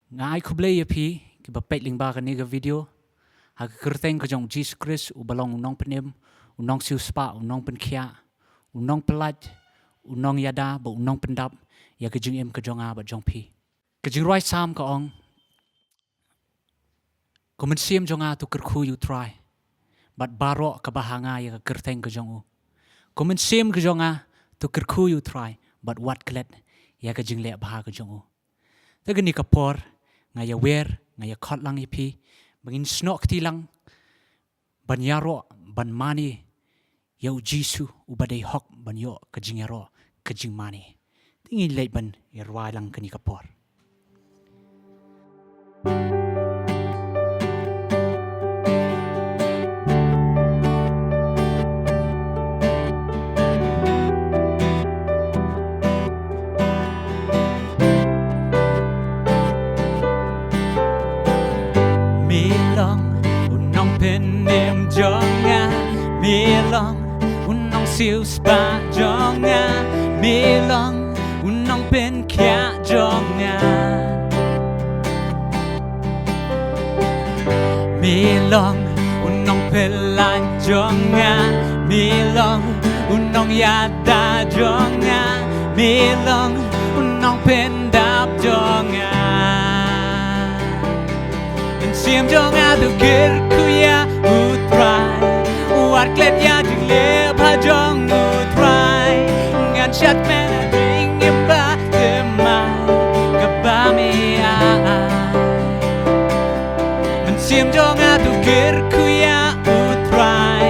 Ngai kublai ya pi ki ba pet ling ba kan ni ga video ha kerteng ka jong Jesus Christ u balong unong penem unong siu spa unong pen kia unong pelat unong yada ba unong pendap ya ka jing em ka jong a ba jong pi ka jing roi sam ka ong ko men sim jong a tu ker khu you try bat baro ka bahanga ya ka kerteng ka jong u ko men sim ka jong a tu ker khu you try bat wat klet ya ka jing le ba ka jong u ta ga ni ka por ngaya wer ngaya khot lang ipi bangin snok ti lang ban yaro ban mani yau jisu ubadai hok ban yo kajing yaro kajing mani tingi leit ban yarwai lang kani kapor jonga milong unong siu spa jonga milong unong pen kia jonga milong unong pelan jonga milong unong yada jonga milong unong pendap jonga siam jonga tu ker kuya utrai wat klet ya jing le pa jong utrai ngan chat men ding imba te mai ka ba me a man siam jonga tu ker kuya utrai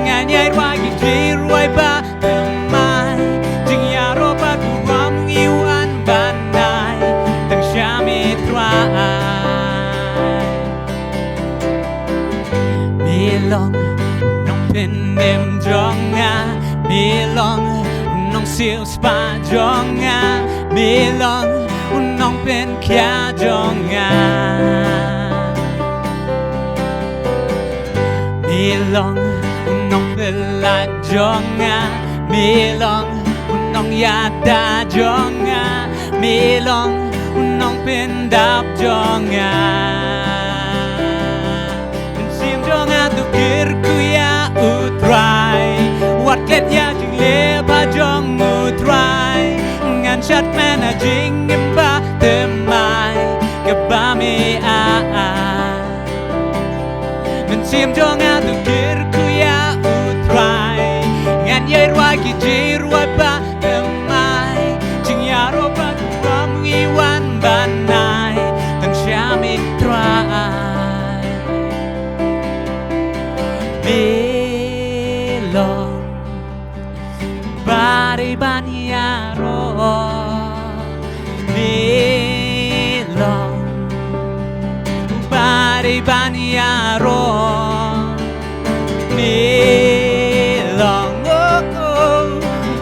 ngan yai wa gi ji roi ba te mai jing ya ro pa ku ram i wan ban nai tang sha me trai milong nong pen em jonga milong nong siu spa jonga milong nong pen kia jonga milong nong pelat jonga milong nong yada jonga milong nong pendap jonga tu kir kuya utrai wat klet ya jing le pa jong utrai ngan chat mana jing imba te mai ka ba me a men sim jong a tu kir kuya utrai ngan ye rwa ki ji rwa pa te mai jing ya ro pa ram ngi wan ban nai tang sha me trai milong bari banyaro milong bari banyaro milong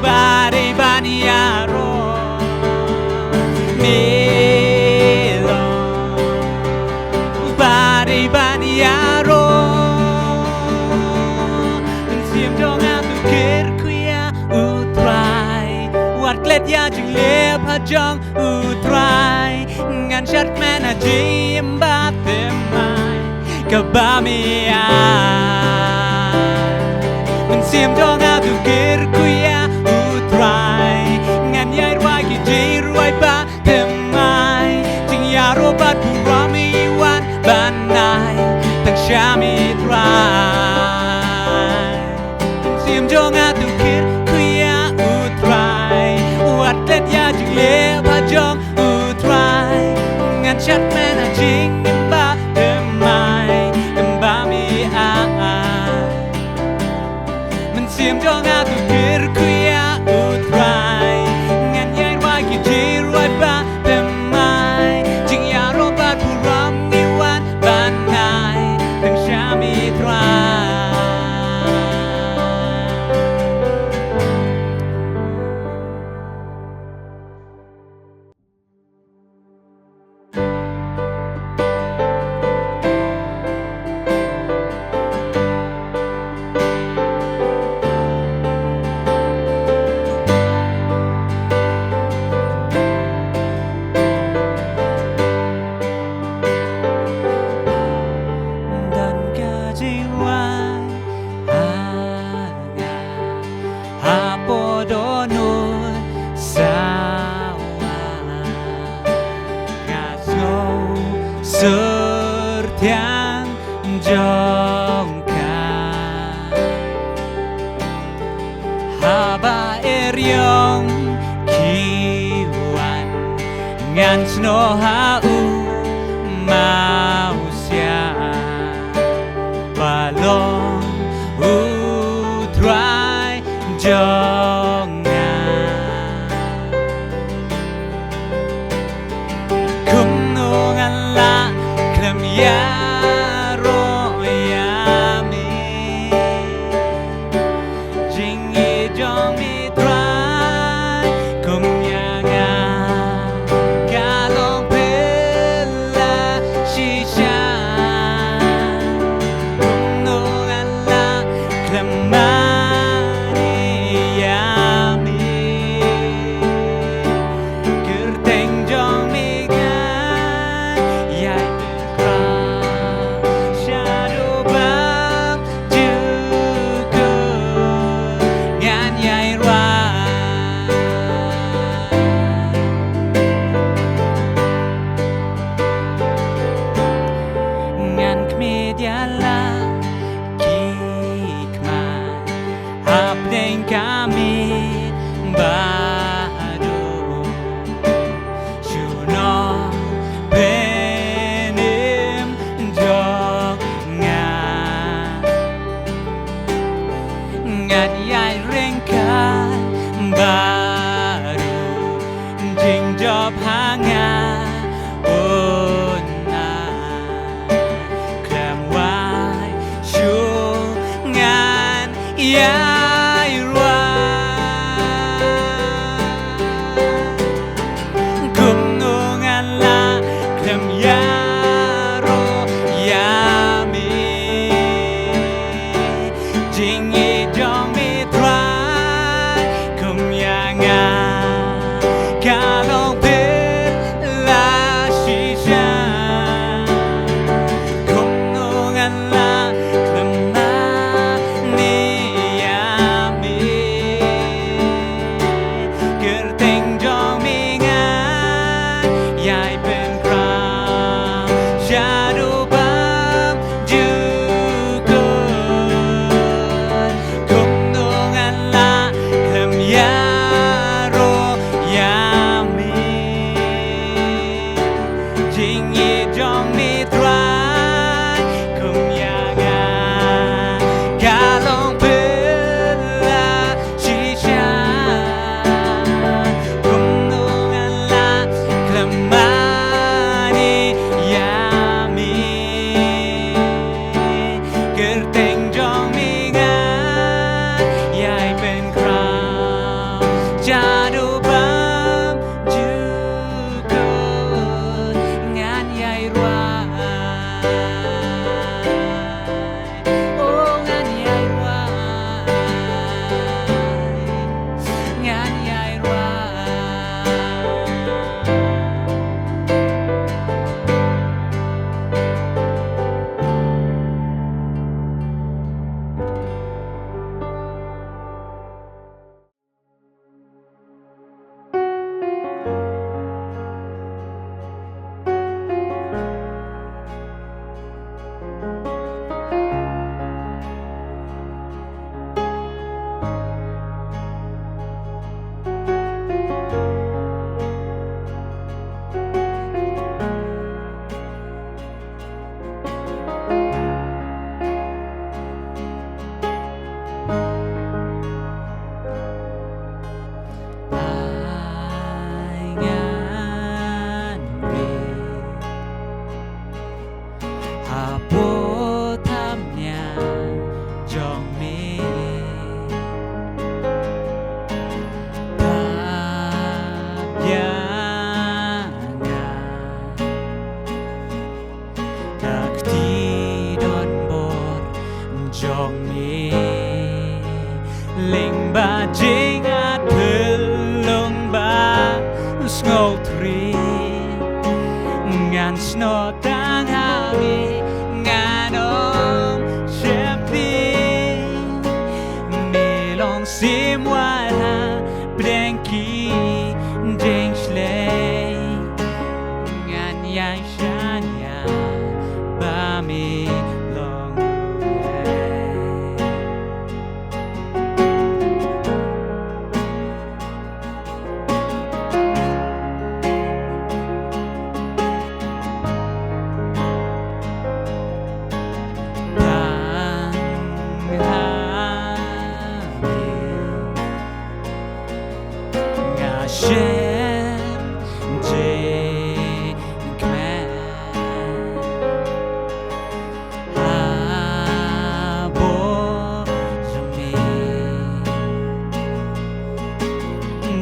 bari banyaro milong bari banyaro klet ya jing le pa jong utrai ngan chat mena jim ba te mai ka ba mi a men sim dong a tu kir kuya utrai ngan yai wa ki ji ruai ba te mai jing ya ro ba tu ra mi wan ban nai tang sha mi trai sim dong a tu kir kuya utrai wat klet ya jing le pa jong utrai ngan chat mena jing imba te mai imba mi a men sim jong a tu kir kuya utrai ngan yai wa ki ji roi ba te mai jing ya ro ba ku ram ni wan ban nai tang sha mi trai apodono sawa ngaso sertiang jongka haba eryong kiwan ngan sno hau mausia balong utrai jonga kumnungan la klem ya ro yami jingi jong mi trai kumnyanga kalong pela shisha kumnungan la klem Kerteng jong mi gan yai sim wala brenki ding slay ngan yang shanya ba mi long Shen Jane Kman Abo Zumi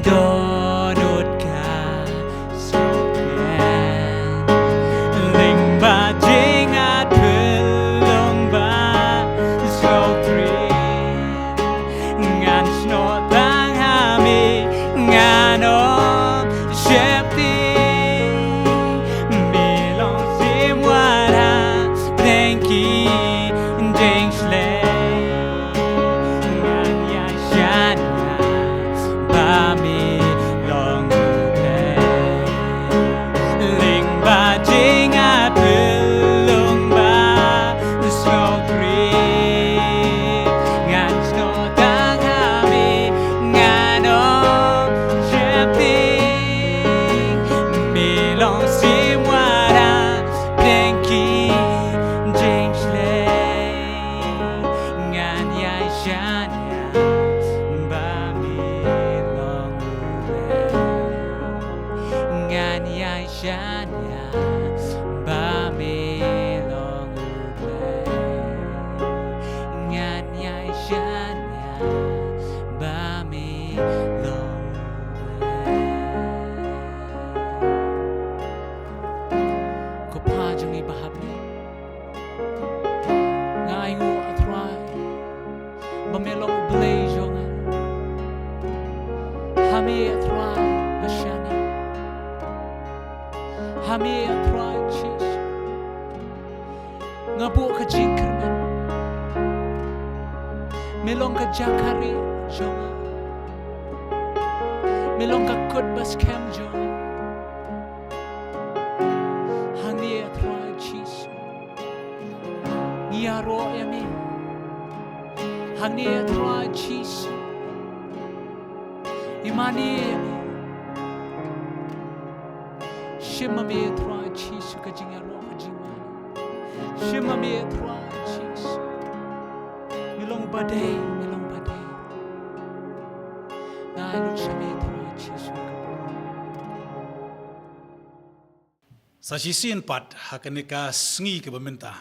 Donut Ka Sopian Ling Ba Jing At Long Ba So Three Ngan Snot Tang Hami Ngan Hami atrai chis ngabu ka jingkerman melong ka jakari jonga melong ka kut bas kem jonga hangi atrai chis niaro yami hangi atrai chis imani yami Shima me try cheese ka jinga ro ka jinga Shima me try cheese milong badai ngai lu shame try cheese sa sisin pat hakanika sngi ke bementa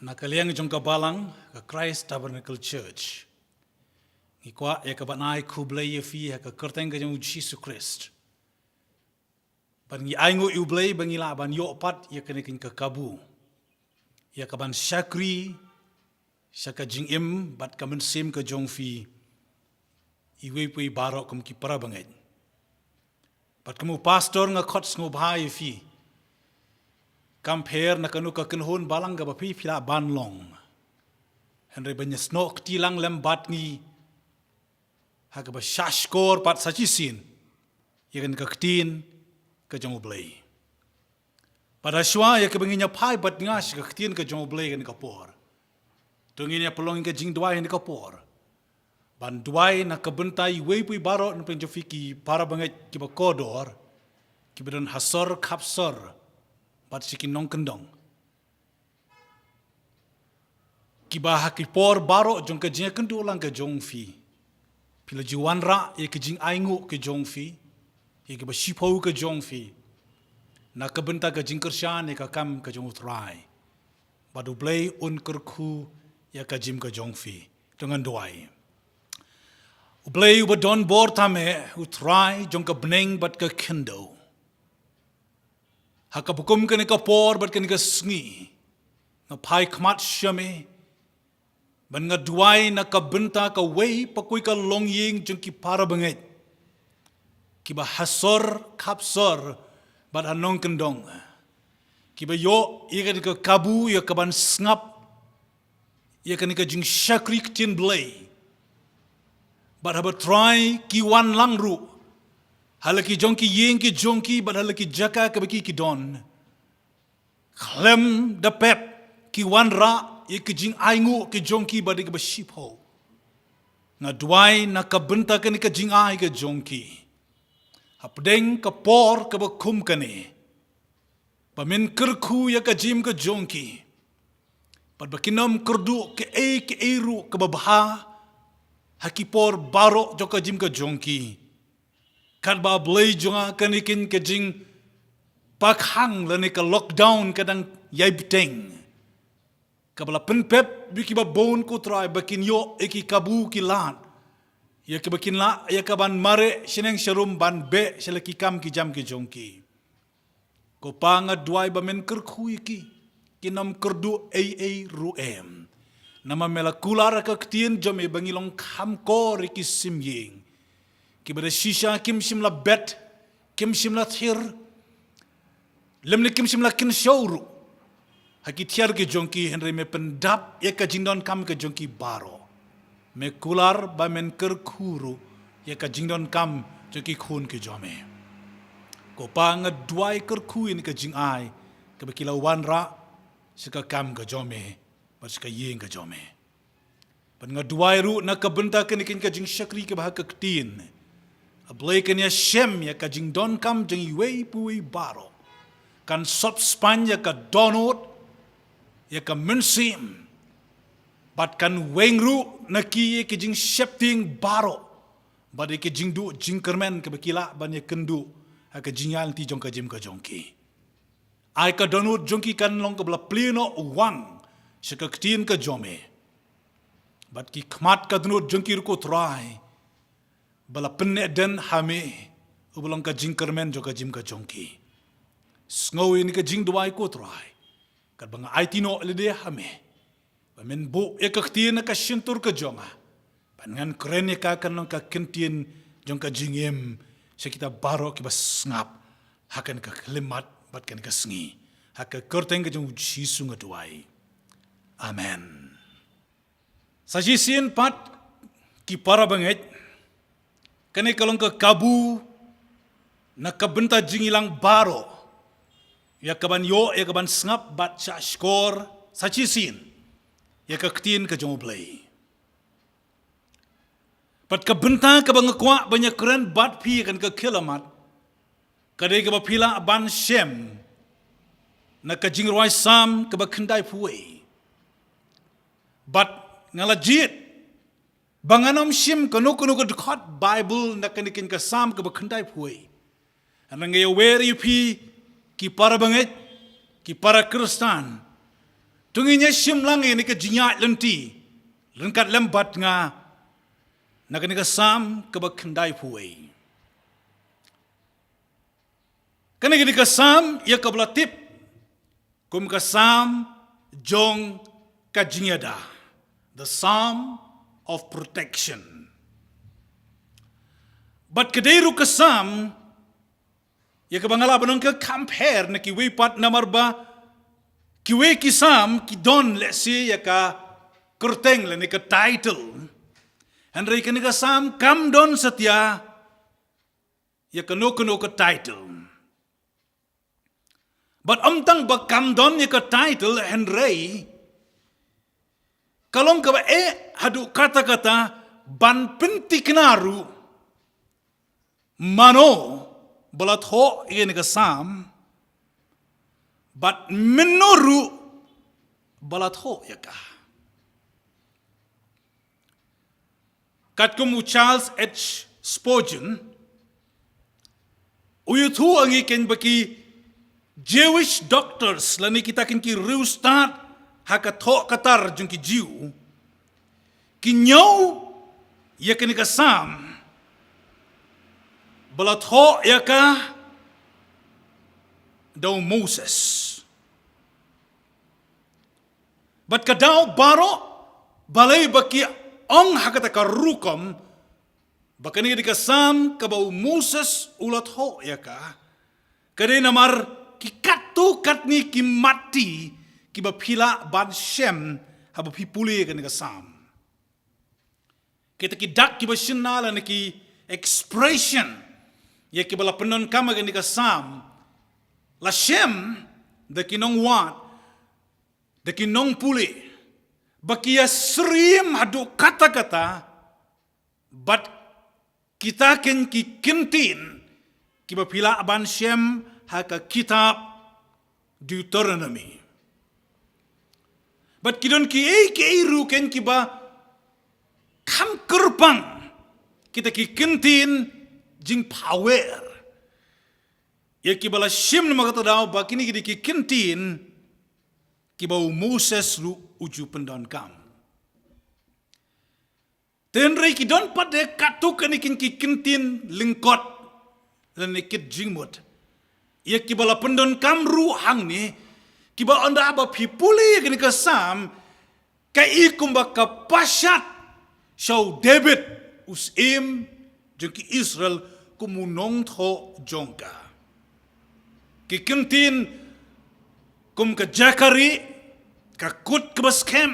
nakaliang jong ka balang ka Christ Tabernacle Church ikwa ya ka banai kublai ye fi ka kerteng ka jong Jesus Christ Bangi aingu ublay bangi la ban yo pat ya kenekin ke kabu. Ya kaban syakri syaka jing im bat kamen sim ke jong fi iwe pui barok kum ki para banget. Bat kamu pastor nga khot sngo bhai fi. Kamper na kanu ka kenhun balang ga bapi pila ban long. Henry banya snok tilang lem bat ngi. Ha ka ba shashkor pat sachisin. Ya kan ka ktin ke jong ublay. Pada shwa ya ke benginya pai bat ngas ke ktin ke jong ublay kan kapor. Tunginya pelong ke jing duai ni kapor. Ban duai na kebentai wei pui barok na penjofiki para banget ki ba kodor ki bedan hasor kapsor bat sikin nong kendong. Ki ba hakipor barok jong ke jing kendu lang ke jong fi. Pila jiwan ra ya ke jing aingu ke jong fi. Ya ke ba shipau ke jong fi. Na kebenta ke jing kershan ya ke kam ke jong utrai. Badu blay un kerku ya ke jim ke jong fi. Dengan duai. Ublay uba don bor tame utrai jong ke beneng bat ke kendo. Haka bukum ke ne ke por bat ke ne ke sngi. Ngapai kmat syame. Ban ngaduai na ka benta ka wei pakui ka longying jong ki para banget. Ki ba hasor kapsor bat anong kendong. Ki ba yo ika ni ka kabu ya ka ban snap. Ya ka ni ka jing syakri ktin blay. but haba try ki wan lang ru. Halaki jongki yeng ki jongki, but halaki jaka ke baki ki don. Klem da pep ki wan ra, ye ki jing aingu ki jongki badi ke baship ho. Nga duai na kabenta ke ni ke jing ai ke jongki. Hapdeng ke por ke bakum ke ni. Pamin kerku ya ke jim ke jongki. Pad bakinam kerdu ke eru ke babaha. Hakipor baro jo ke jim ke jongki. Kad ba blay jonga kanikin ke jing pakhang lani ke lockdown kadang yai beteng. Kabala penpep biki ba bon ko try bakin yo eki kabu ki lat. Ya ke bakin la ya ka ban mare sineng serum ban be selaki kam ki jam ki jongki. Ko panga duai ba men kerku iki kinam kerdu ruem. Nama mela kular ka ktien jome bangilong kam ko riki simyeng. Ki bada shisha kim simla bet kim simla thir lemne kim simla kin showru. Haki tiar ke jongki henry me pendap ya ka jingdon kam ke jongki baro. Me kular ba men kerkuru ya ka jingdon kam jongki khun ke jome. Ko pa nga duai kerku ini ke jing ai ke bakila wan ra sika kam ke jome ba sika yeng ke jome. Pan nga duai ru na ka benta ke nikin ke jing shakri ke bah ke ktin. Ablay ke nya shem ya ka jingdon kam jing iwei pui baro. Kan sop span ya ka donut ya ka mensim. Bat kan wengru na ki ke jing shepting baro. Bat ke jing du jing kermen ke bakila ban ya kendu. Ka jingal ti jong ka jim ka jongki. Ai ka donut jongki kan long ka bla pleno wang. Sika ktin ka jome. Bat ki kmat ka donut jongki ruko try. Bala penne den hame. Ubulong ka jing kermen jo ka jim ka jongki. Sngow ini ka jing duai ko try. Kat banga aitino lede hame. Pamen bu e ka ktin ka shintur ka jonga. Pangan keren e ka kan long ka kentien jong ka jingem. Sekita baro kiba ngap hakan ka klimat bat kan ka sngi haka kerteng ka jong jisu ngaduai. Amen. Sajisin pat ki para banget kane kalong ka kabu na kabenta jingilang baro ya kaban yo ya kaban ngap bat sa skor sajisin ya ka ktin ka jong blay. Pat kabenta ka bangakwa banyak keren bat pi kan ka kilamat. Kadai ka bapila ban shem. Na ka jingroi sam ka bakendai puwe. Bat ngalajit. Banganam shim kanu ka dekat Bible na kanikin ka sam ka bakendai puwe. Anang ngaya weri pi ki para banget ki para Kristan. Tunginya shim lang ni ka jinyat lenti. Lengkat lembat nga nakanika sam kabakandai puwe. Kanika sam ya kablatip kum kasam jong kajinyada. The Psalm of Protection. But kadairu kasam ya kabangala banong ka compare na kiwe pat namarba kiwe kisam kidon lesi ya ka kurteng la ni ka title. Henry kanika sam kam don satya ya kano ka title. But amtang ba kam don ya ka title Henry kalong ka ba hadu kata-kata ban pentik naru mano balat ho ya nika sam but menoru balat ho ya ka. Katkumu Charles H. Spurgeon, uyutu ang ikin baki Jewish doctors lani kita kin ki restart hakato katar jung ki Jew, kinyaw ya kanika sam, balatho ya ka daw Moses. But kadaw baro balay baki ang hakata karukom bakani di kasam kabau Moses ulat ho ya ka kade namar kikatu katni kimati kibapila ban shem haba pipuli kan kasam Kita kidak kiba shinala niki expression ya kibala penon kama gani ka sam la shem de kinong wat de kinong puli bakia srim hadu kata-kata but kita ken ki kintin kiba pila aban shem haka kitab Deuteronomy but kidon ki ru ken kiba kam kerbang kita ki kentin jing power ya kibala shim nama kata daw bakini ki kentin kibau Moses ru uju pendon kam tenrei ki don pade katuk ni ki kentin lingkot dan nikit jingmut ya kibala pendon kam ru hang ni kiba onda aba pipuli kini kasam kai kumba kapashat Shau David usim jengki Israel kumunong tho jongka. Kikintin kum ka Jakari ka kut ka baskem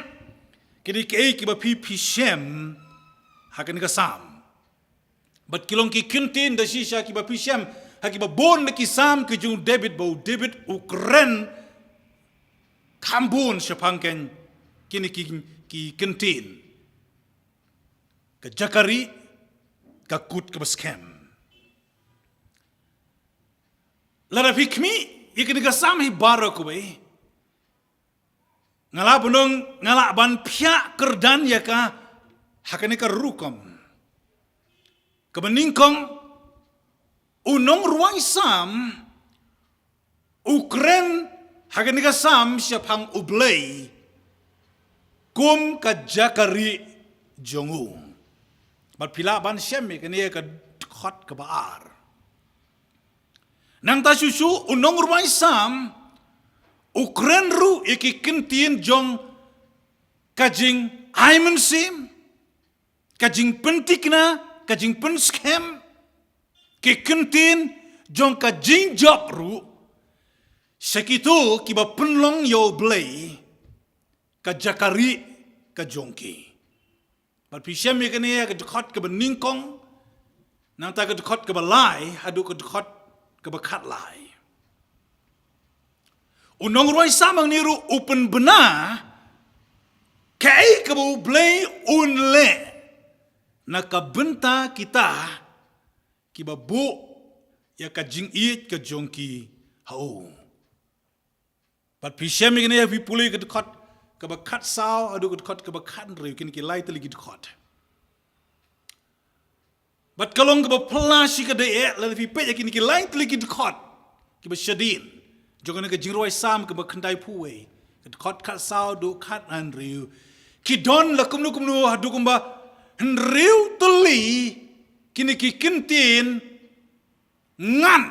kini kei ki ba pi shem hakan ka sam. But kilong kikintin da shisha ki ba pi shem haki ba bon ki sam ki jung David bau David ukren kambun syapangken kini ki kintin. Ka Jakari, ka kut ka baskem. Lara fikmi, ikan ka sam hi baro ko bay. Ngala bunong ngala ban pia kerdan ya ka hakani ka rukom. Kebeningkong unong ruang sam ukren hakani ka sam siapang ublay kum ka Jakari jongu. Mat pila ban syem kini ka khot ka baar. Nang ta susu unong rumai sam ukren ru iki kintin jong kajing aimen sim kajing pentikna kajing penskem ki kintin jong kajing job ru sekitu kiba penlong yo blay ka Jakari ka jongki. But pisem ye kene ya kedekot ke beningkong nang ta kedekot ke balai hadu kedekot ke bekat lai. Unong roi samang niru open bena kai ke bu blay unle na ka benta kita ki babu ya ka jing it ke jongki hau. But pisem ye kene ya vipuli kedekot kebekat sao adu kedekot kebekat riu kini ki lai teli kedekot. But kalau keba pelasi ke dee lalu vipe ya kini ki lai teli kedekot keba syadin. Jangan ke jingruai sam keba kendai puwe kedekot kat sao du kat an riu. Kidon lakum nu adu kumba riu teli kini ki kintin ngan.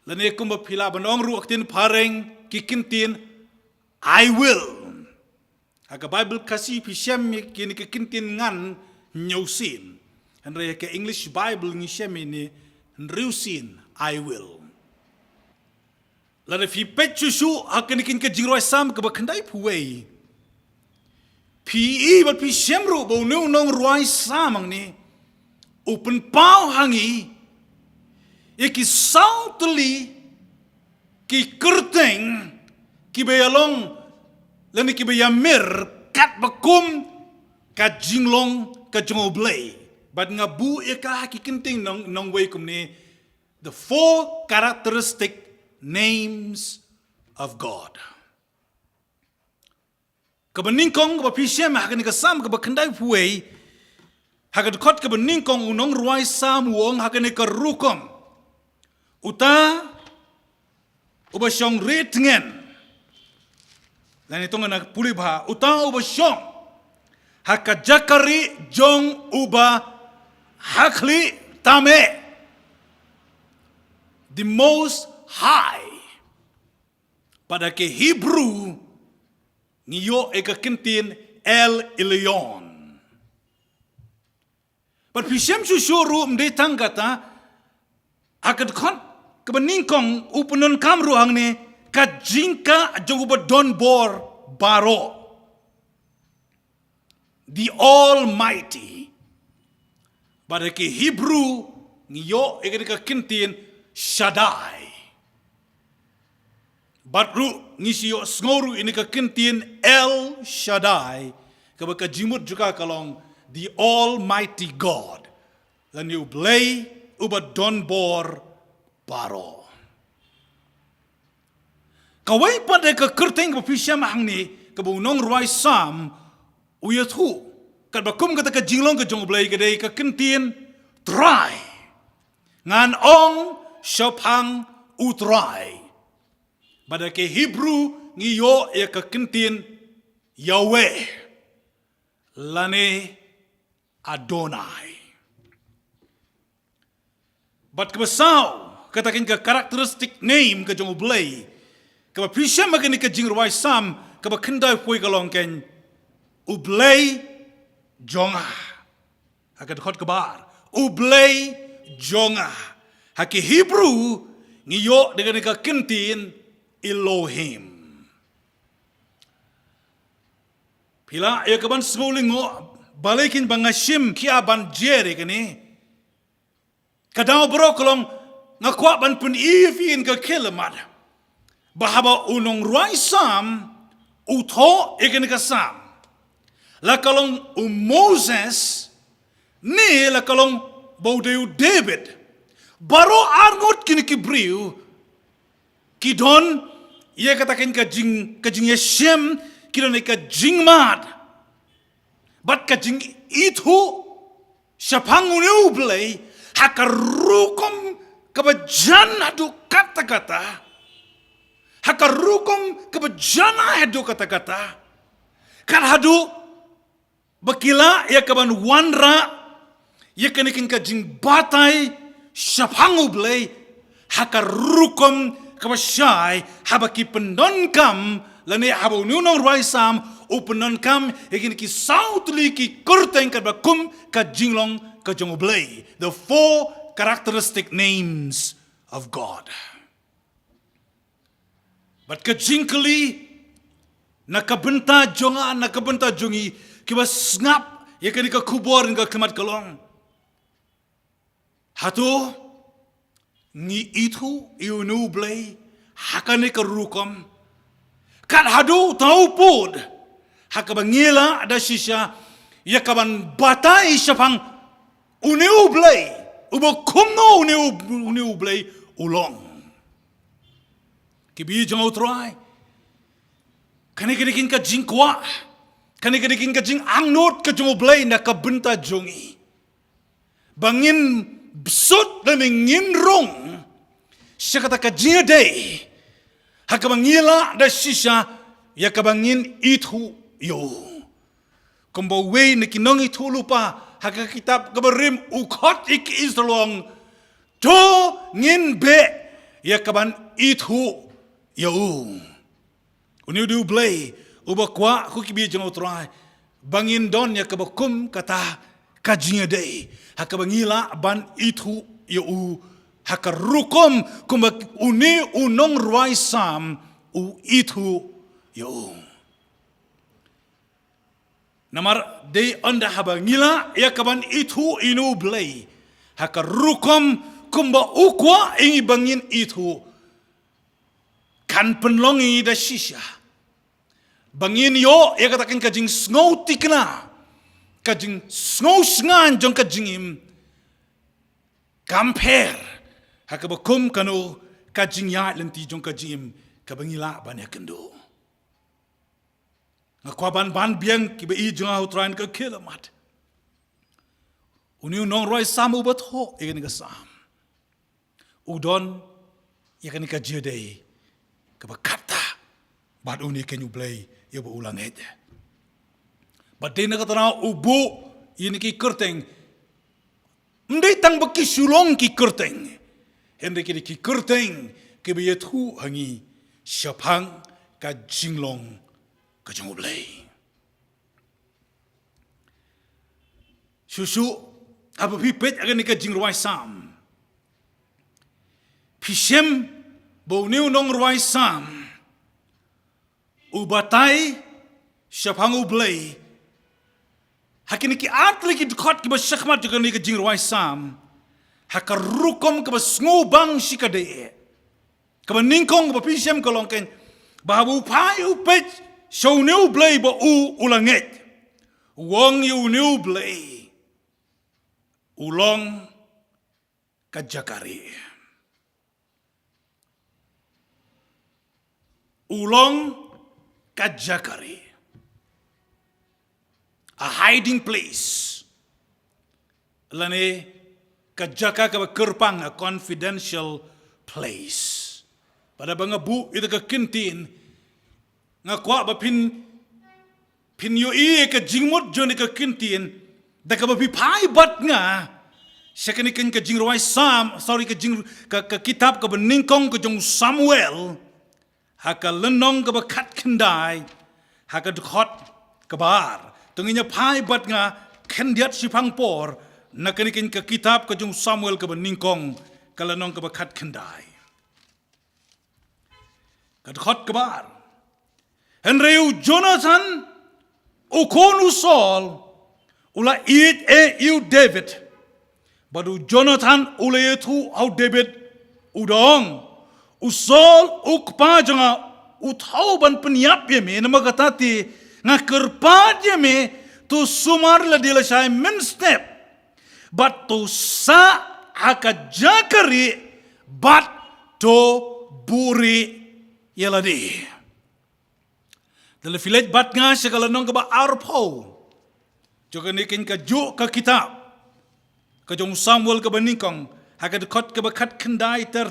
Lalu kumba pila benong ruak tin pareng ki kintin I will. Aga Bible kasih pisem kini kekintin ngan nyusin. Henry ke English Bible ngisem ini nriusin I will. Lalu fi pecusu akan ikin ke jingro sam ke bakandai puwei. PE bat pisem ru bau nong ruai samang ni open pau hangi iki sautli ki kerteng ki bayalong lani ki bayamir kat bakum ka jinglong ka jongoblay but ngabu eka hakikinting nong way kumni the four characteristic names of God. Kabeningkong ka pisem hakan ka sam ka bakandai puwei hakan kot ka beningkong unong ruai sam wong hakan ka rukom uta ubasyong ritngen. Dan itu nak pulih bah utang uba syong haka Jakari jong uba hakli tame the most high pada ke Hebrew ngiyo eka kintin El Elyon. But pisem susuru mde tanggata akan kon kebeningkong upunon kamru hang ni kajingka jong uba don bor baro the Almighty. Pada ke Hebrew ngiyo ikan ka kintin Shaddai. Batru ngisiyo sngoru ini ka kintin El Shaddai. Kabaka jimut juga kalong the Almighty God. Dan you blay uba donbor baro. Kawai pada ka kerteng papisya mahang ni kabunong ruai sam uyathu. Kadbakum kata ka jinglong ka jong blay kadai ka kintin try. Ngan ong syapang utray. Pada ke Hebrew ngiyo ya ka kintin Yahweh. Lane Adonai. But kebesaw katakin ke karakteristik name ke jong ublay. Kaba pisya magani ke jing ruai sam kaba kendai pui kalong ken ublay jonga. Hakat khot kebar ublay jonga. Haki Hebrew ngiyo dengan ke kentin Elohim. Pila ya kaban smulingo balikin bangashim kia ban jere kini. Kadang bro kolong ngakwa ban pun ifin ke kilemat. Bahaba unong ruai sam utho ikan ke sam. La kalong Moses ni la kalong baudeu David. Baro arngot kini kibriu kidon ia katakan ke jing Yeshem kira ka jing mat. Bat ka jing itu syapang ublay hakarukom kabajan adu kata-kata. Hakarukom kabajan adu kata-kata. Kan hadu bakila ya kaban wanra ya kanikin ka jing batay syapang ublay hakarukom kabasyay habaki pendonkam lani habu nunong ruaisam upenon kam egin ki sautli ki kurteng kadbakum ka jinglong ka jongoblay. The 4 characteristic names of God. But ka jingkali nakabenta jonga nakabenta jongi kiba ngap ya kani ka kubor nga kemat kalong. Hatu ni itu iunublay hakane ka rukom. Kan hadu tahu pun hakabangila ada sisya ya kaban batai syapang uneu blay ubo kumno uneu blay ulong kibi jang utrai kanikin ka jingkwa kanikin ka jing angnot ka jong blay na kabenta jongi bangin besut dan ngin rong siya kata ka jingade hakabangila da shisha ya kabangin itu yo. Kumbawe na kinong itu lupa hakakitab kabarim ukot ik Israelong to ngin be ya kaban itu yo. Uniu du blay ubakwa kukibi jang utrai bangin don ya kabakum kata kajinya day hakabangila ban itu yo. Hakarukom kumbak uni unong ruai sam u itu yo. Namar day anda habangila ya kaban itu inu blay. Hakarukom kumba ukwa ingi bangin itu. Kan penlongi da shisha. Bangin yo ya katakan kajing snow tikna. Kajing snow sngan jong kajingim. Compare. Hakabakum kanu kajing ya lenti jong kajim kabangila ban yakendo. Ngakwaban ban biang kiba i jong utran ka kilomat. Uniu nong roi sam ubat ho ikan ka sam. Udon ikan ka jede kabakata bad uni kenyu blay ya ulang aja. Badena katana ubu ini ki kerteng. Mdai tang baki sulong ki kerteng. Henry kiri ki kerteng kebiyat hu hangi syapang ka jinglong ka jongoblay. Susu apa pipet akan ni ka jingruai sam. Pishem bau niu nong ruai sam. Ubatai syapang ublay Hakini ki atli ki dukot ki basyakmat juga ni ke jingruai sam. Haka rukom ke basngubang sikade. Ke ningkong ke pisem ke longken. Bahabu pai upet show new blay ba ulanget. Wong you new blay. Ulong kajakari. Ulong kajakari. A hiding place. Lane kajaka ka kerpang, a confidential place. Pada banga bu itu ke kintin nga kwa ba pin yo ka jingmot joni ke kintin da ka ba pi pai bat nga sekani ken ka jingroi sam ka kitab ka beningkong ka jong Samuel haka lenong ka ba kat kendai haka dkhot ka bar tunginya pai bat nga kendiat sipang por na kanikin ka kitab ka jong Samuel ka beningkong ka lenong ka ba kat kendai ka dkhot ka bar Henreu Jonathan ukonu Saul ula it iu David badu Jonathan ula itu au David udong usol ukpa janga uthau ban peniap ye me nama katati ngakerpa ye me tu sumar la dila sai men step but tu sa akajakari but to buri yeladi dalam village bat nga segala nong kaba arpo juga nikin ka ju ka kitab ka jong Samuel ka baningkong haka dekot ka bakat kendai ter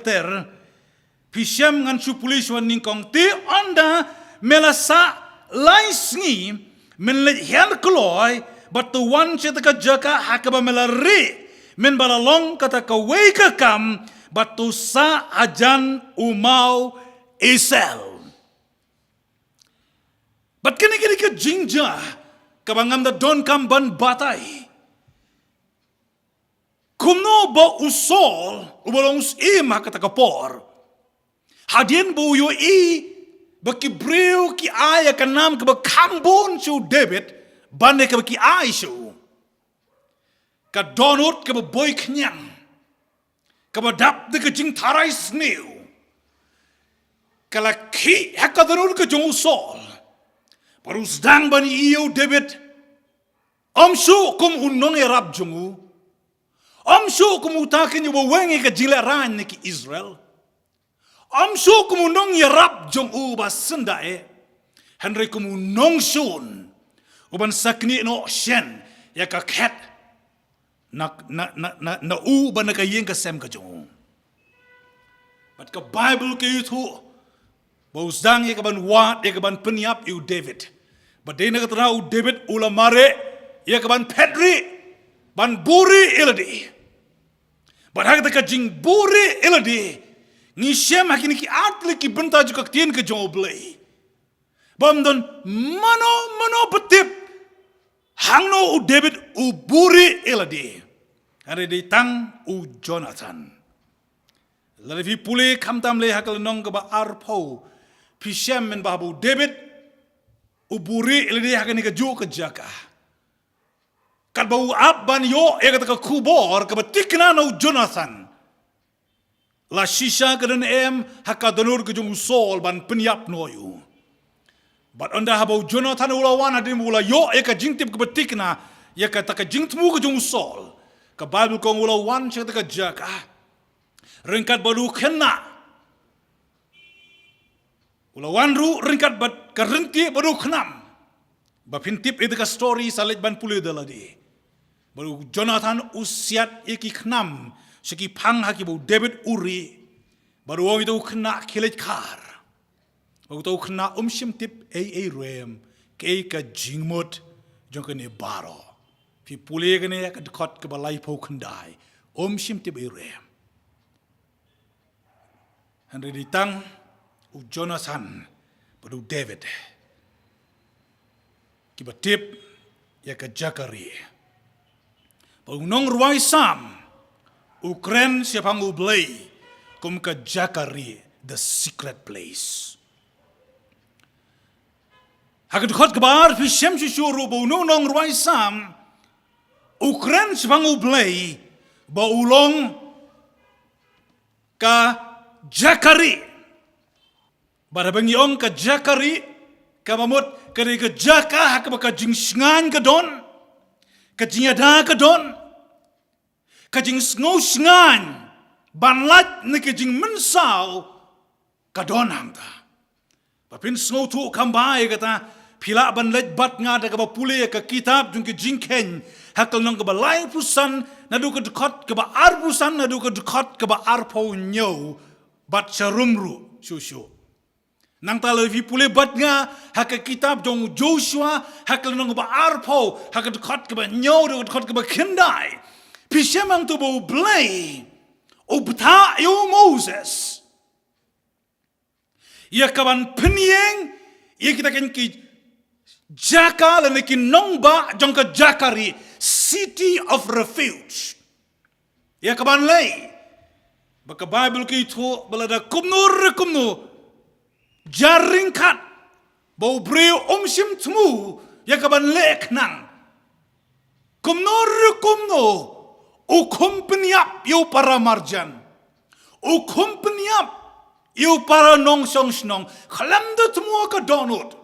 pisyam ngan su pulis wan ningkong ti onda melasa laisngi menlet hian kloy but the one cheta ka jaka haka ba melari men balalong kata ka wake kam but tu sa ajan umau isel But kini ka jingja kabangam da don kam ban batai. Kumno ba usol ubalong ima kata kapor. Hadien bu yo ba kibreu ki aya kanam ka ba kambon su David bande ka ba ki ay su. Ka donut ka ba boy knyang. Ka ba dap de ka jing tarai snew. Kala ki hakadanul ka jong usol. Parus dang bani iyo David. Amsu kum unong erab jungu. Amsu kum utakin yung wengi ka jilaran ni ki Israel. Amsu kum unong erab jungu ba sendae. Henry kum unong sun. Uban sakni no shen ya ka ket na u ba na kayeng ka sem ka jungu. But ka Bible ka yutu. Bausdang ya kaban wat ya kaban peniap you David. Badai nak terau David ulamare ya kaban pedri ban buri iladi. Badai tak jing buri iladi. Ngisem hakini ki atli ki benta juga tien ke joblay. Bamdon mano betip hangno u David u buri iladi. Hari ditang u Jonathan. Lalu pulih kamtam le hakal nong keba arpo. Pisyam men bahabu David uburi iladi hakani ka ju ka jaka. Kat bau ab ban yo ya kata ka kubor ka batikna no Jonathan. La shisha ka dan hakadanur ka jung Saul ban peniap no yu. But onda habau Jonathan ulawan adim ula yo ya ka jingtip ka batikna ya kata ka jingtmu ka jung Saul. Ka Bible kong ulawan siya ka jaka. Ringkat balu kena. Ulawan ru ringkat bat karenti baru khnam. Bapintip itu ka story salit ban pulih daladi. Baru Jonathan usiat iki khnam. Seki pang haki bau David uri. Baru orang itu kena kilit kar. Baru itu kena tip rem. Kei ka jingmut jong kene baro. Pi pulih kene ka dekot ke balai pau kendai. Tip rem. Henry ditang u Jonathan pada David kibatip ya ke Jakari nong ruai sam Ukren siapang ublay kum ke Jakari the secret place hakat khot kabar fi shem shuru nong ruai sam Ukren sebang ublay ba ulong ka Jakari. Barabang yong ka Jakari ka mamut ka jaka haka ka jing sngan ka don. Ka jingada ka don. Ka jing sngo sngan banlat ni ka jing mensaw ka don hangta. Papin sngo tu kambai kata pila banlat bat nga da ka pule ka kitab jung ka jingken hakal nong ka balay pusan nadu ka dukot ka ba arpusan nadu ka dukot ka ba arpo nyo bat sarumru susu. Nang talo vi pule bat nga haka kitab dong Joshua hakal nong ka ba arpo haka dukot ka ba nyo du dukot ka ba kendai. Pisyamang tu bo blay o bata yo Moses. Ia kaban penyeng ia kita kan ki Jaka lan ki nongba jong ka Jakari city of refuge. Ya kaban lay. Baka Bible ki itu balada kumno jaring kat bau breu omsim temu ya kaban lek nang. Kumno ukum penyap yo para marjan. Ukum penyap yo para nong song snong. Kalam da temu ka donut.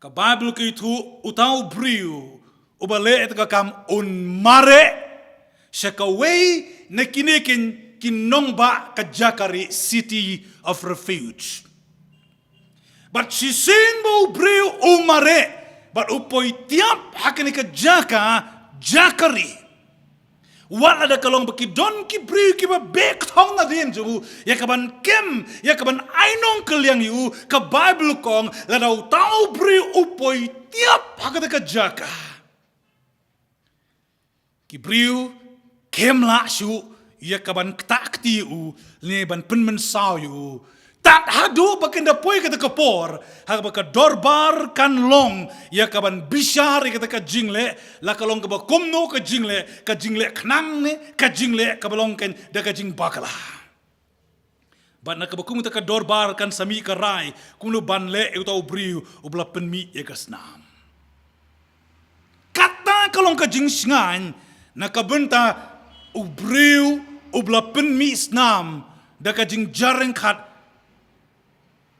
Ka Bible ke itu utau briu ubale et ka kam mare shakaway na kinikin kinongba ka Jakari city of refuge. But si sinbo briu mare but upoy tiap hakani ka Jakari. Wala da kalong baki don ki briu ki ba bek thong na din ju ya kaban kem ya kaban ainong kaliang yu ka Bible kong la daw tao briu upoy tiap hakada ka Jaka. Ki briu kem la shu ya kaban takti u ne ban penmen saw yu tak hadu bakin da poy kata kapor hak baka dorbar kan long ya kaban bishar kata ka jingle la kalong ka kumno ka jingle knang ne ka jingle ka balong ken da ka jing bakala ban na ka bakum ta ka dorbar kan sami ka rai kumno banle u tau briu ubla penmi ya kasnam kata kalong ka jing sngan na ka benta u briu ubla penmi snam da ka jing jareng khat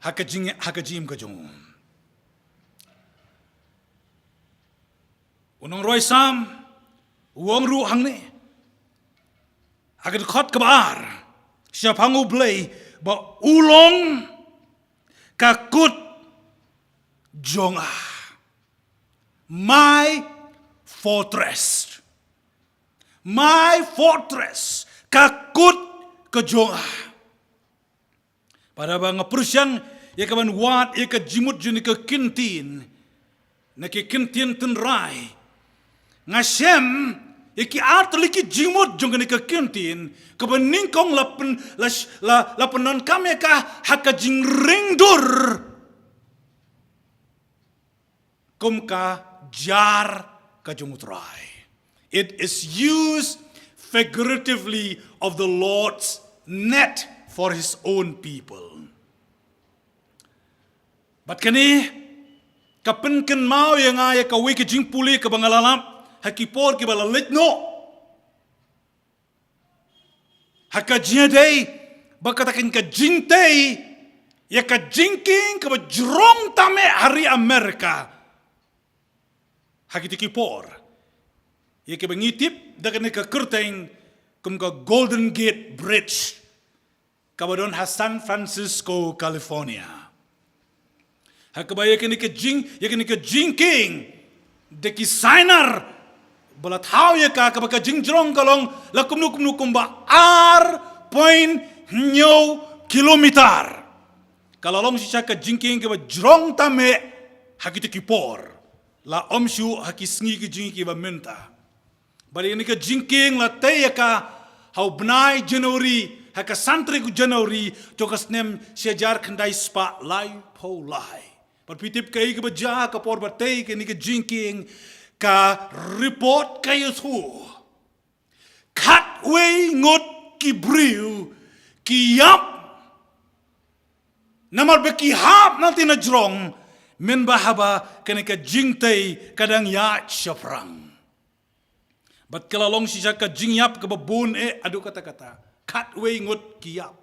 hakajim ka jong. Unong roy sam uang ru hang ne. Agad khot kabar. Siap hangu blay ba ulong kakut jonga. My fortress. My fortress kakut ke jonga. Pada bang perusyang ya kaman wat ya ka jimut juni ka kintin na ki kintin tenrai ngasem ya ki art liki jimut jung ni ka kintin ka beningkong la penon kami ka haka jing ringdur kum ka jar ka jumutrai. It is used figuratively of the Lord's net for his own people. But kani kapen ken mau yang ay ka wi ke jing puli ka bangalalap hakipor ki balalit no. Haka jingday bakatakin ka jingtay ya ka jingking ka jrong tame hari Amerika. Hakiti kipor. Ya ka bangitip dakan ka kurteng kum ka Golden Gate Bridge. Kabadon ha San Francisco, California. Hakabaya kini ke jingking deki signer balat how ya ka kabaka jingjrong kalong lakum kumba kilometer. Kalau long sisa ka jingking ke jrong tame hakiti kipor la omshu hakisngi ke jingki ba menta. Bali ini ke jingking la taya ka how benai Januari haka santri ku Januari jokas nem sejar kendai spa lai po lai. Perpitip kai ke beja ka por batei ke ni ke jingking ka report kayu tu. Kat way ngot ki briu ki yap namar beki hap nanti na jrong men bahaba kene ka jingtei kadang ya syaprang. Bat kelalong sisa ka jingyap ka babun adu kata-kata. Kat way ngut kiyap.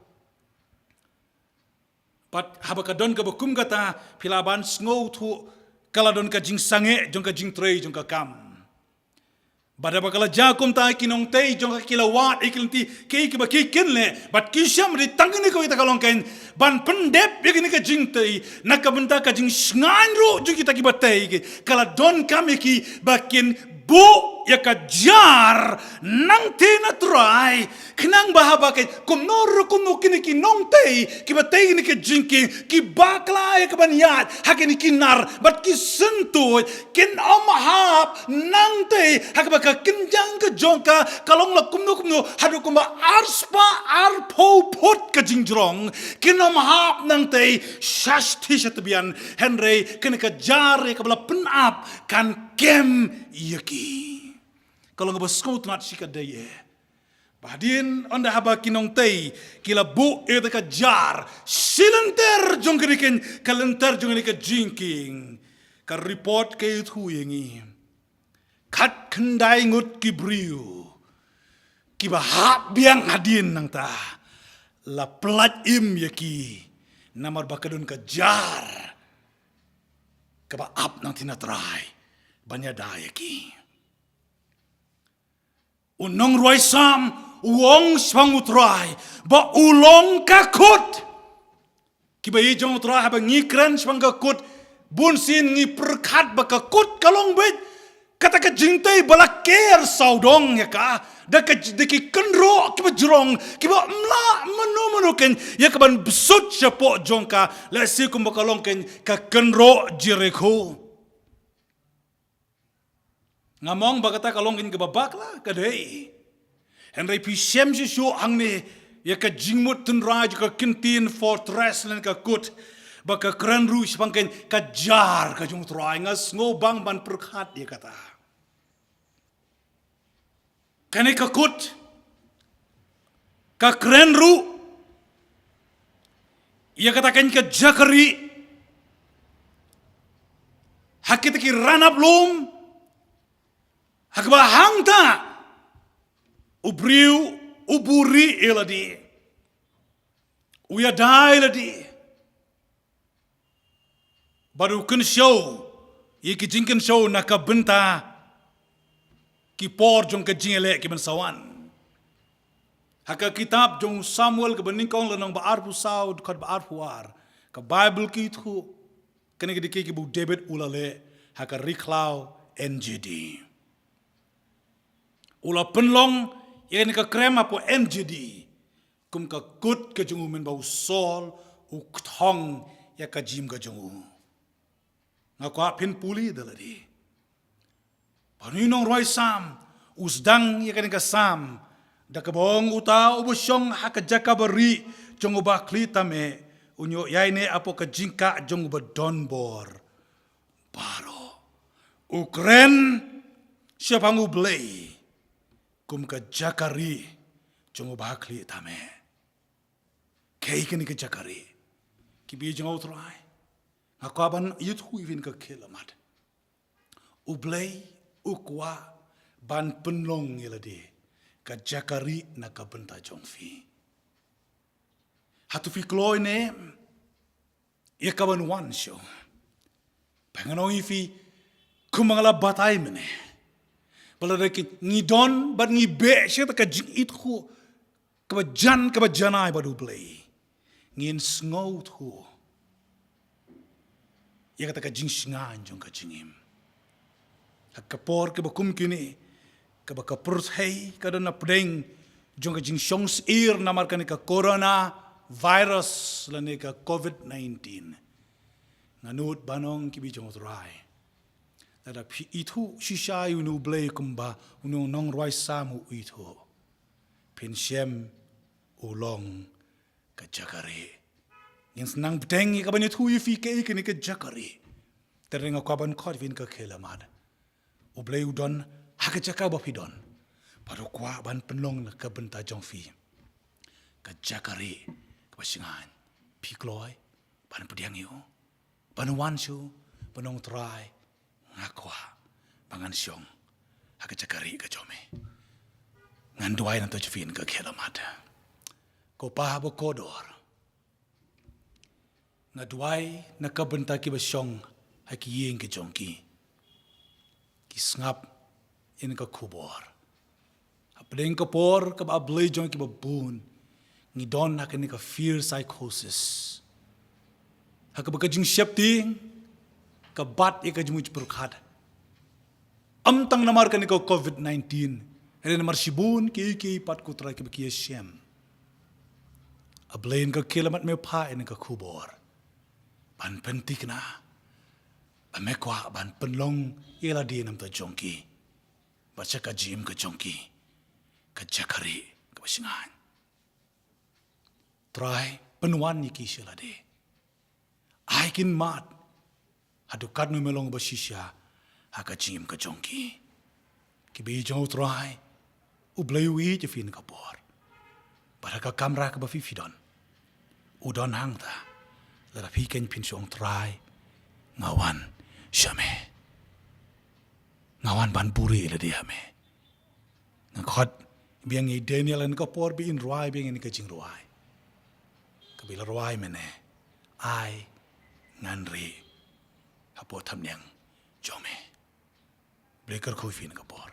Bat habakadon ka bakum kata pilaban snow tu kaladon ka jing sange jong ka jing trei jong ka kam. Bada bakala jakum ta kinong tei jong ka kilawat ikilti kei ki baki kinle bat kisham ri tangni ko ita kalong kain ban pendep yakini ka jing tei nakabenta ka jing snganru jong kita ki batei ki kala don kami ki bakin bu ya ka jar nang tina try kinang bahaba kay kumnor kumno kini kinong tei ki batei ni ka jing ki bakla ya ka banyat hakini kinar bat ki sentuh kin omahap nang tei hakaba kinjang ka jongka kalong la kumno hadu kumba arspa arpo pot ka jingrong kinom hap nang tei shashti shatbian henry kenika jare kabla penap kan kem yaki kalong ba skot nat sikadaye Badin onda haba kinong tei kila bu eta ka jar silenter jong keniken kalenter jong ka jinking ka report ke thu yengi kat kendai ngut kibriu kibahap biang hadin nang ta la plat im yaki namar bakadun ka jar kaba ap nang tinatrai banyada yaki unong roi sam wong swang utrai ba ulong kakut kiba jong utrai haba ngikran swang kakut bunsin ngi perkat ba kakut kalong bet kata ka jingtai bala ker saudong ya ka deki kenro kiba jrong kiba mla manu ken ya ka ban besut chapo jongka la si kum bakalong ken ka kenro jireko ngamong bagata kalong ken kebabak la kadai henry pi shem si shu angne ya ka jingmut tun raj ka kintin fortress len ka kut baka kran rush bangken ka jar ka jung trai ngas ngobang ban perkhat ya kata kane ka kut ka kran ru ya kata kan ka jakari hakit ki ranap lum hakba hangta ubriu uburi eladi uya dai ladi baru kun show iki jingken show nakabenta ki por jong ka jingele ki ben sawan haka kitab jong Samuel ke beningkong lenong baar pu saud kod baar puar ka bible ki thu kene ki bu David ulale haka riklau NGD ula penlong yen ka krema po NGD kum ka kut ka jong men bau sol u thong ya ka jim ka jong ngakwa pin puli daladi paninong roi sam usdang ya kan ka sam da kabong uta ubusyong hakajaka bari jong ba klitame unyo yaine apo ka jingka jong ba donbor baro ukren siapang ublei kum ka jakari jong ba klitame kei kini ka jakari kibi jong utrai akaban yut huivin ka kilamat ublei ukwa ban penlong yelade ka jakari na ka benta jongfi hatu fi kloi ne ya kaban wan show panganong ifi kumangala batai mene balada ki ngidon ban ngibe sya ka jing ithu ka janai badu ublei ngin sngout hu ya kata ka jing singan jong ka jingim hakapor ke bakum kini ke bakapurus hei ka dona pdeng jong ka jing shongs ir namar ka ni ka corona virus la ni ka COVID-19 nganut banong ki bi jong utrai ada pi itu shisha yu nu blei kumba unu nong roi samu itu pensiem ulong ka jakare yang senang berdeng ka banyak hui fike ikini ke jakari teringa kaban kodvin ke kelamad ublei udon haka jaka bapidon paru kwa ban penlong na ka benta jongfi ka jakari ka basingan pikloi ban pediang yu ban wansu banong trai ngakwa bangan syong haka cakari ka jome. Ngan duai nanto jefin ka kelamat. Ko pa bo kodor. Nga duai na kabenta ki basyong haki yeng ke jongki. Ki ngap in ka kubor. Apeleng ka por ka ba ablay jong ki babun. Ngidon haka ni ka fear psychosis. Haka ba kajing syapting ka bat ika jimuj perkad. Amtang namar ka ni ka COVID-19. Hari namar sibun ki pat kutray ki bakiya siyem. Ablayin ka kilamat may pa in ka kubor. Ban pentik na. Amekwa ban penlong ila di nam ta jongki. Baca ka jim ka jongki. Ka jakari ka basingan. Try penuan ni kisila de. Aikin mat. Hadukat no melong basisya. Haka jim ka jongki. Kibi jong try. Ublayu jefin ka por. Pada ka kamera ka bafifidon. Udon hang ta. Lara piken pinsong try. Ngawan syame. Ngawan ban puri ila dia me. Ngakot biang i Daniel an ka por bi in ruai biang ni ka jing ruai. Kabila ruai mene. Ai nganri. Hapo tham nyang jome. Breaker kuifin ka por.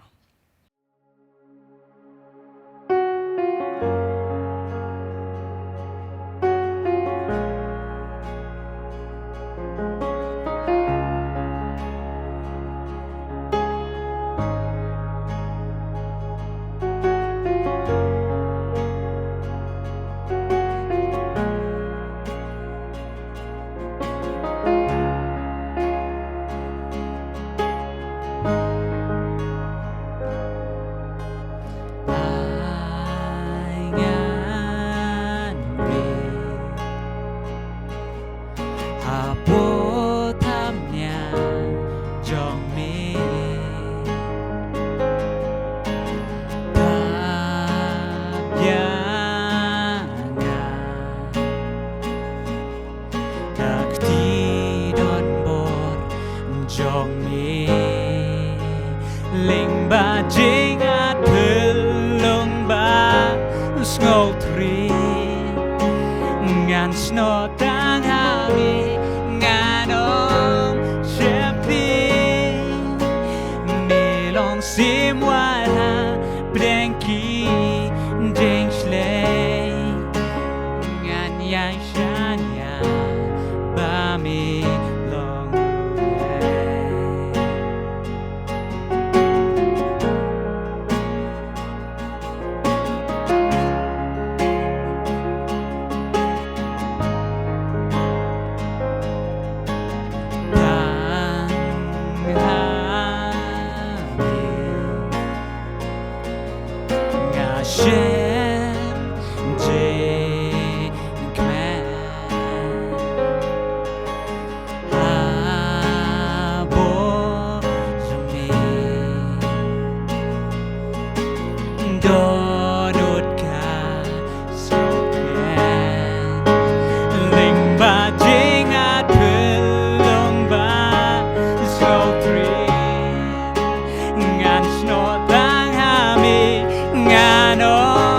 Ling ba jing at hulung ba skol tri ngan sno tang hami ngan om shepi melong sim wala brenki ding shlei ngan yang shanya ba mi long Shem Jing Kman Abo Zumi Donut Ka Soken Ling Ba Jing At Pilong Ba Slow Tree Ngan Snot Bang Hami Ngano